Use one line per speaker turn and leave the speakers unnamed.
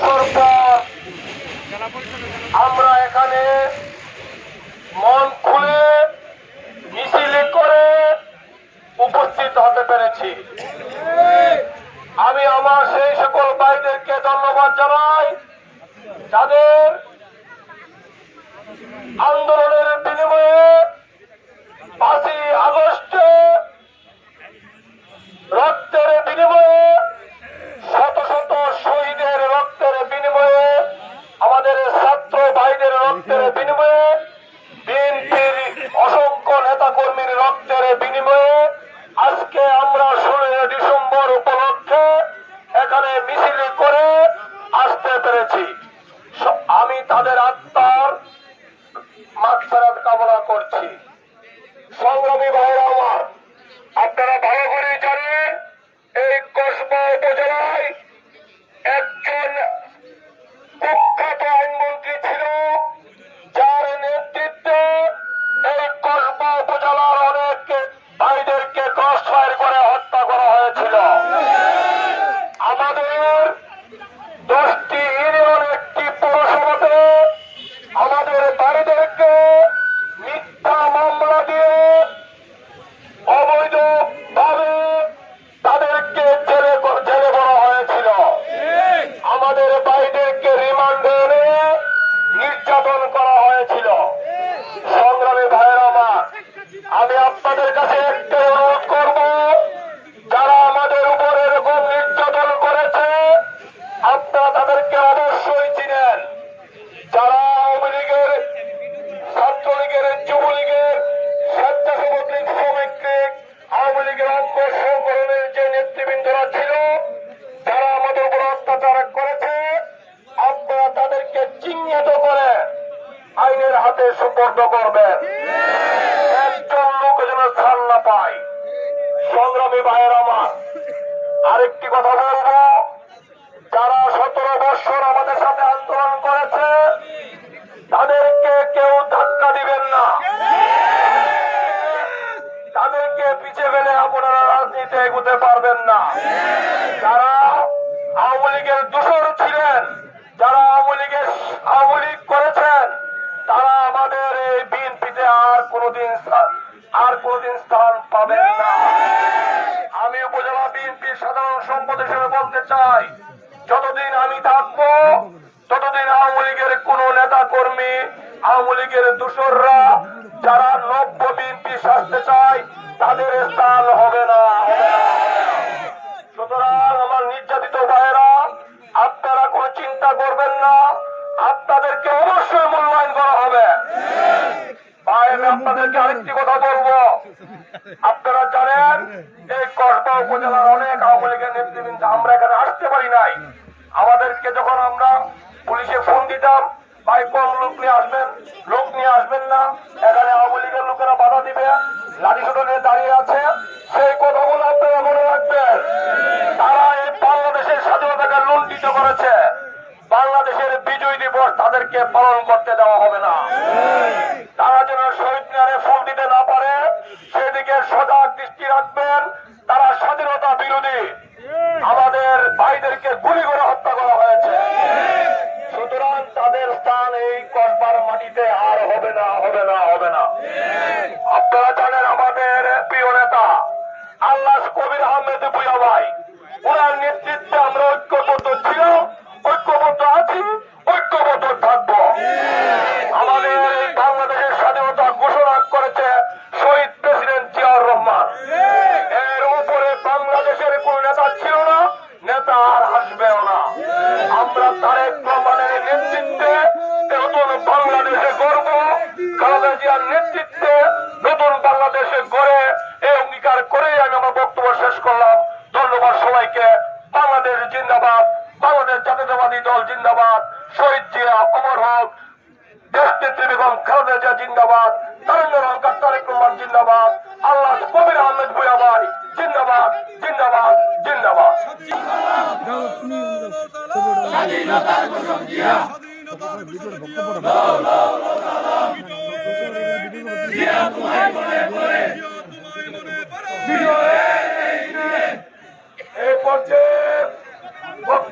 বছর পর আমরা এখানে মন খুলে মিছিল করে উপস্থিত হতে পেরেছি। আমি আমার সেই সকল ভাইদেরকে ধন্যবাদ জানাই যাদের আন্দোলনের বিনিময়ে 5ই আগস্টে রক্তের বিনিময়ে শত শত শহীদের রক্তের বিনিময়ে আমাদের ছাত্র ভাইদের রক্তের বিনিময়ে বিএনপির অসংখ্য নেতা কর্মীর রক্তের বিনিময়ে আজকে আমরা 16 ডিসেম্বর উপলক্ষে এখানে মিছিল করে আসতে পেরেছি। আমি তাদের আত্মার মাগফিরাত কামনা করছি। সংগ্রামী ভাইরা আমার, আপনারা ভালো করে জানেন এই কসবা উপজেলায় একজন কুখ্যাত আইনমন্ত্রী ছিল, যার নেতৃত্বে এই কসবা উপজেলার অনেক ভাইদেরকে ক্রস ফায়ার করে হত্যা করা হয়েছিল। আমাদের 10টি ইউনিয়ন একটি পৌরসভাতে আমাদের বাড়িদেরকে মিথ্যা মামলা দিয়ে অবৈধভাবে তাদেরকে জেলে ভরা হয়েছিল। আমাদের ভাইদেরকে রিমান্ডে এনে নির্যাতন করা হয়েছিল। সংগ্রামী ভাইয়েরা আমার, আমি আপনাদের কাছে একটাই অনুরোধ করব, যারা আমাদের উপর এরকম নির্যাতন করেছে আপনারা তাদেরকে অবশ্যই চিনেন। যারা আওয়ামী লীগের, ছাত্রলীগের, যুবলীগের, স্বেচ্ছাসেবক লীগ, শ্রমিক লীগ, আওয়ামী লীগের অঙ্গ সংগঠনের যে নেতৃবৃন্দরা ছিল, যারা আমাদের উপর অত্যাচার করেছে, আপনারা তাদেরকে চিহ্নিত করে আইনের হাতে সুপর্দ করবেন। একজন লোক যেন ছাড় না পায়। সংগ্রামী ভাইয়ের আমার, আরেকটি কথা বলবো, যারা 17 বছর আমাদের সাথে আন্দোলন করেছে তাদেরকে কেউ ধাক্কা দিবেন না, তাদেরকে পিছিয়ে ফেলে আপনারা রাজনীতি এগোতে পারবেন না। যারা আওয়ামী লীগের দূষণ ছিলেন, যারা আওয়ামী লীগ করেছেন, তারা আমাদের এই বিএনপিতে আর কোনদিন স্থান পাবেন না। আমি উপজেলা বিএনপির সাধারণ সম্পাদক হিসেবে বলতে চাই, যতদিন আমি থাকবো ততদিন আওয়ামী লীগের কোন নেতা কর্মী, আওয়ামী লীগের দূষররা যারা নব্য বিএনপি সাজতে চায় তাদের স্থান হবে না। সুতরাং আমার নির্যাতিত ভাইয়েরা, আপনারা কোন চিন্তা করবেন না, আপনাদেরকে অবশ্যই মূল্যায়ন করা হবে। ভাই, আমি আপনাদেরকে আরেকটি কথা বলবো, আপনারা জানেন এই কসবা উপজেলার অনেক আওয়ামী লীগের নেতৃবৃন্দ আমরা এখানে আসতে পারি নাই। আমাদেরকে যখন আমরা পুলিশে ফোন দিতাম, ভাই কম লোক নিয়ে আসবেন না, এখানে আওয়ামী লীগের লোকেরা বাধা দিবে, লাঠি সোটা নিয়ে দাঁড়িয়ে আছে, সেই কথাগুলো আপনারা মনে রাখবেন। তারা এই বাংলাদেশের স্বাধীনতাকে লুণ্ঠিত করেছে। বাংলাদেশের বিজয় দিবস তাদেরকে পালন করতে দেওয়া হবে না। তারা যেন শহীদ মিনারে ফুল দিতে না পারে সেদিকে সজাগ দৃষ্টি রাখবেন। তারা স্বাধীনতা বিরোধী, আমাদের ভাইদেরকে গুলি করে হত্যা করা হয়েছে। সুতরাং তাদের স্থান এই কসবার মাটিতে আর হবে না। আপনারা জানেন আমাদের প্রিয় নেতা আল্লাহ কবির আহমেদ ভূঁইয়া ভাই, ওনার নেতৃত্বে আমরা ঐক্যবদ্ধ ছিলাম, ঐক্যবদ্ধ আছি, ঐক্যবদ্ধ থাকবো। আমাদের বাংলাদেশের স্বাধীনতা ঘোষণা করেছে শহীদ প্রেসিডেন্ট জিয়াউর রহমান। এর উপরে বাংলাদেশের কোন নেতা ছিল না, নেতা আর আসবেও না। আমরা তারেক রহমানের নেতৃত্বে নতুন বাংলাদেশে গড়ব, খালেদা জিয়ার নেতৃত্বে নতুন বাংলাদেশে গড়ে এই অঙ্গীকার করেই আমি আমার বক্তব্য শেষ করলাম। ধন্যবাদ সবাইকে। বাংলাদেশ জিন্দাবাদ, বাংলাদেশ জাতীয়তাবাদী দল জিন্দাবাদ, শহীদ জিয়া অমর হোক, দেশ নেত্রী বেগম খালেদা জিয়া জিন্দাবাদ, তারেন্দ্র রহমান তারেক রহমান জিন্দাবাদ, আল্লাহ কবির আহমেদ ভূঁইয়া ভাই জিন্দাবাদ, জিন্দাবাদ, জিন্দাবাদ।
স্বাধীনতার ঘোষক জিয়া, জিয়া তোমায় মনে পড়ে,
এই পর্যায়ে